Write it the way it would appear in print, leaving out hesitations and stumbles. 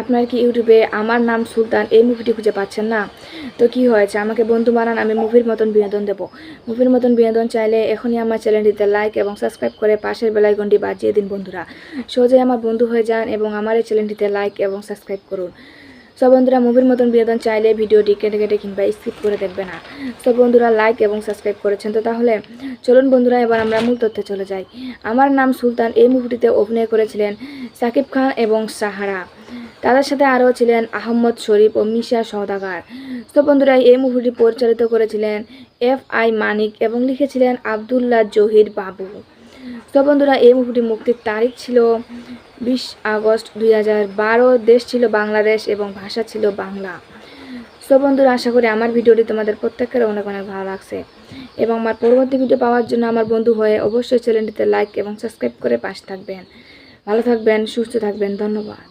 আপনার কি ইউটিউবে আমার নাম সুলতান এই মুভিটি খুঁজে পাচ্ছেন না? তো কি হয়েছে, আমাকে বন্ধু বানান, আমি মুভির মতন বিনোদন দেব। মুভির মতন বিনোদন চাইলে এখনই আমার চ্যানেলটিতে লাইক এবং সাবস্ক্রাইব করে পাশের বেল আইকনটি বাজিয়ে দিন বন্ধুরা। সহজেই আমার বন্ধু হয়ে যান এবং আমার এই চ্যানেলটিতে লাইক এবং সাবস্ক্রাইব করুন। সব বন্ধুরা মুভির মতন বিনোদন চাইলে ভিডিওটি কেটে কেটে কিংবা স্কিপ করে দেখবে না। সব বন্ধুরা লাইক এবং সাবস্ক্রাইব করেছেন, তো তাহলে চলুন বন্ধুরা এবার আমরা মূল তথ্যে চলে যাই। আমার নাম সুলতান এই মুভিটিতে অভিনয় করেছিলেন সাকিব খান এবং সাহারা। তাদের সাথে আরও ছিলেন আহমদ শরীফ ও মিশা সওদাগর। তো বন্ধুরা এই মুভিটি পরিচালিত করেছিলেন FI মানিক এবং লিখেছিলেন আবদুল্লাহ জহির বাবু। তো বন্ধুরা এই মুভিটি মুক্তির তারিখ ছিল 20 আগস্ট 2012। দেশ ছিল বাংলাদেশ এবং ভাষা ছিল বাংলা। তো বন্ধুরা আশা করি আমার ভিডিওটি তোমাদের প্রত্যেকের অনেক অনেক ভালো লাগছে এবং আমার পরবর্তী ভিডিও পাওয়ার জন্য আমার বন্ধু হয়ে অবশ্যই চ্যানেলটিতে লাইক এবং সাবস্ক্রাইব করে পাশে থাকবেন। ভালো থাকবেন, সুস্থ থাকবেন, ধন্যবাদ।